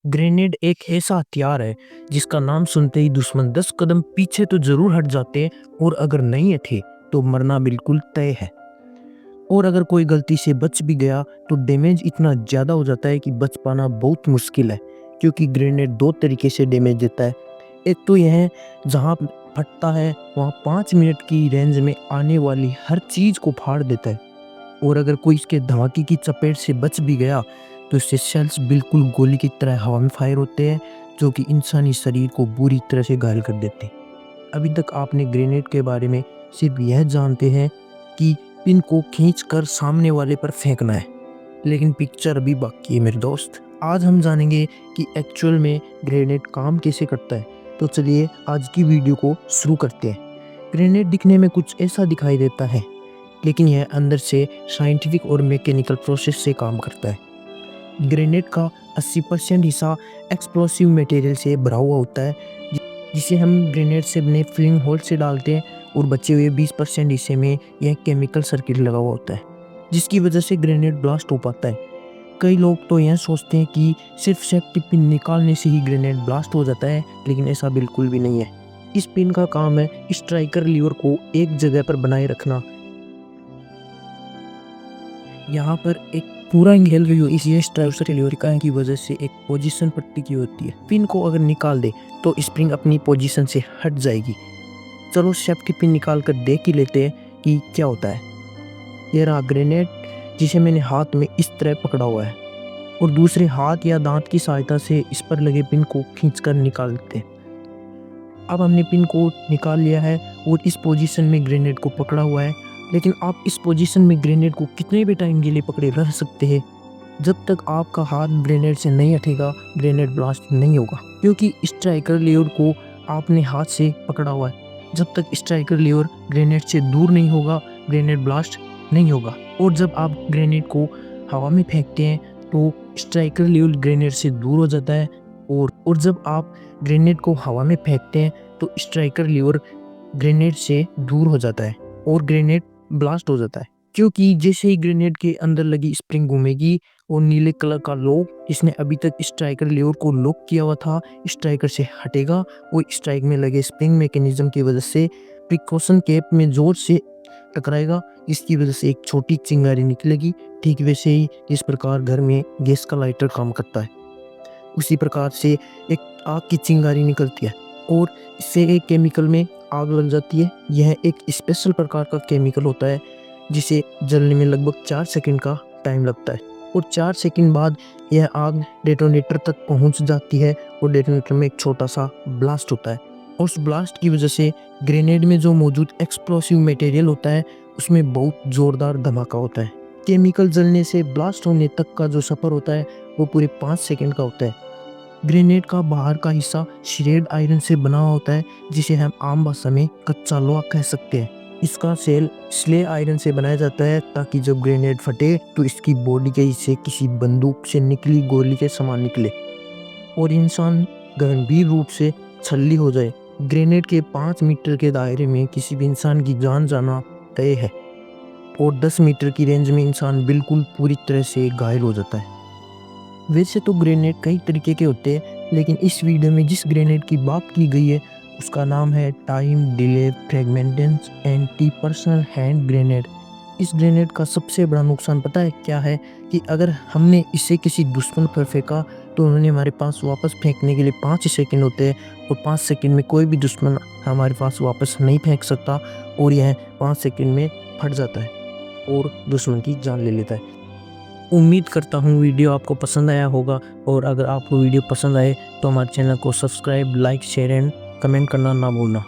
Grenade एक ऐसा हथियार है जिसका नाम सुनते ही दुश्मन 10 कदम पीछे तो जरूर हट जाते हैं और अगर नहीं हटे तो मरना बिल्कुल तय है। और अगर कोई गलती से बच भी गया तो डैमेज इतना ज़्यादा हो जाता है कि बच पाना बहुत मुश्किल है, क्योंकि ग्रेनेड दो तरीके से डैमेज देता है। एक तो यह है जहाँ फटता है वहाँ 5 मिनट की रेंज में आने वाली हर चीज़ को फाड़ देता है, और अगर कोई इसके धमाके की चपेट से बच भी गया तो इससे सेल्स बिल्कुल गोली की तरह हवा में फायर होते हैं, जो कि इंसानी शरीर को बुरी तरह से घायल कर देते हैं। अभी तक आपने ग्रेनेड के बारे में सिर्फ यह जानते हैं कि पिन को खींचकर सामने वाले पर फेंकना है, लेकिन पिक्चर अभी बाकी है मेरे दोस्त। आज हम जानेंगे कि एक्चुअल में ग्रेनेड काम कैसे करता है। तो चलिए आज की वीडियो को शुरू करते हैं। ग्रेनेड दिखने में कुछ ऐसा दिखाई देता है, लेकिन यह अंदर से साइंटिफिक और मैकेनिकल प्रोसेस से काम करता है। ग्रेनेड का 80% हिस्सा एक्सप्लोसिव मटेरियल से भरा हुआ होता है, जिसे हम ग्रेनेड से बने फिलिंग होल से डालते हैं, और बचे हुए 20% हिस्से में यह केमिकल सर्किट लगा हुआ होता है, जिसकी वजह से ग्रेनेड ब्लास्ट हो पाता है। कई लोग तो यह सोचते हैं कि सिर्फ सेफ्टी पिन निकालने से ही ग्रेनेड ब्लास्ट हो जाता है, लेकिन ऐसा बिल्कुल भी नहीं है। इस पिन का काम है स्ट्राइकर लीवर को एक जगह पर बनाए रखना। यहाँ पर एक पूरा इंगेल व्यू इस स्ट्राइकर लीवर की वजह से एक पोजीशन पट्टी की होती है। पिन को अगर निकाल दे तो स्प्रिंग अपनी पोजीशन से हट जाएगी। चलो सेफ्टी पिन निकाल कर देख ही लेते हैं कि क्या होता है। ये रहा ग्रेनेड, जिसे मैंने हाथ में इस तरह पकड़ा हुआ है, और दूसरे हाथ या दांत की सहायता से इस पर लगे पिन को खींचकर निकाल लेते हैं। अब हमने पिन को निकाल लिया है और इस पोजीशन में ग्रेनेड को पकड़ा हुआ है, लेकिन आप इस पोजीशन में ग्रेनेड को कितने भी टाइम के लिए पकड़े रह सकते हैं। जब तक आपका हाथ ग्रेनेड से नहीं हटेगा ग्रेनेड ब्लास्ट नहीं होगा, क्योंकि स्ट्राइकर लीवर को आपने हाथ से पकड़ा हुआ है। जब तक स्ट्राइकर लीवर ग्रेनेड से दूर नहीं होगा ग्रेनेड ब्लास्ट नहीं होगा। और जब आप ग्रेनेड को हवा में फेंकते हैं तो स्ट्राइकर लीवर ग्रेनेड से दूर हो जाता है, और जब आप ग्रेनेड को हवा में फेंकते हैं तो स्ट्राइकर लीवर ग्रेनेड से दूर हो जाता है और ग्रेनेड ब्लास्ट हो जाता है। क्योंकि जैसे ही ग्रेनेड के अंदर लगी स्प्रिंग घूमेगी और नीले कलर का लॉक जिसने अभी तक स्ट्राइकर लीवर को लॉक किया हुआ था स्ट्राइकर से हटेगा, वो स्ट्राइक में लगे स्प्रिंग मैकेनिज्म की वजह से प्रिकॉशन कैप में जोर से टकराएगा, जिसकी वजह से एक छोटी चिंगारी निकलेगी। ठीक वैसे ही जिस प्रकार घर में गैस का लाइटर काम करता है, उसी प्रकार से एक आग की चिंगारी निकलती है और इससे एक केमिकल में आग लग जाती है। यह एक स्पेशल प्रकार का केमिकल होता है जिसे जलने में लगभग 4 सेकंड का टाइम लगता है, और 4 सेकंड बाद यह आग डेटोनेटर तक पहुंच जाती है और डेटोनेटर में एक छोटा सा ब्लास्ट होता है। और उस ब्लास्ट की वजह से ग्रेनेड में जो मौजूद एक्सप्लोसिव मटेरियल होता है उसमें बहुत ज़ोरदार धमाका होता है। केमिकल जलने से ब्लास्ट होने तक का जो सफ़र होता है वो पूरे 5 सेकंड का होता है। ग्रेनेड का बाहर का हिस्सा श्रेड आयरन से बना होता है, जिसे हम आम भाषा में कच्चा लोहा कह सकते हैं। इसका सेल स्ले आयरन से बनाया जाता है ताकि जब ग्रेनेड फटे तो इसकी बॉडी के हिस्से किसी बंदूक से निकली गोली के समान निकले और इंसान गंभीर रूप से छल्ली हो जाए। ग्रेनेड के 5 मीटर के दायरे में किसी भी इंसान की जान जाना तय है, और 10 मीटर की रेंज में इंसान बिल्कुल पूरी तरह से घायल हो जाता है। वैसे तो ग्रेनेड कई तरीके के होते हैं, लेकिन इस वीडियो में जिस ग्रेनेड की बात की गई है उसका नाम है time delay fragmentation anti personnel hand grenade. इस ग्रेनेड का सबसे बड़ा नुकसान पता है क्या है, कि अगर हमने इसे किसी दुश्मन पर फेंका तो उन्होंने हमारे पास वापस फेंकने के लिए 5 सेकंड होते हैं, और 5 सेकंड में कोई भी दुश्मन हमारे पास वापस नहीं फेंक सकता, और यह 5 सेकंड में फट जाता है और दुश्मन की जान ले लेता है। उम्मीद करता हूँ वीडियो आपको पसंद आया होगा, और अगर आपको वीडियो पसंद आए तो हमारे चैनल को subscribe, like, share and comment करना ना भूलना।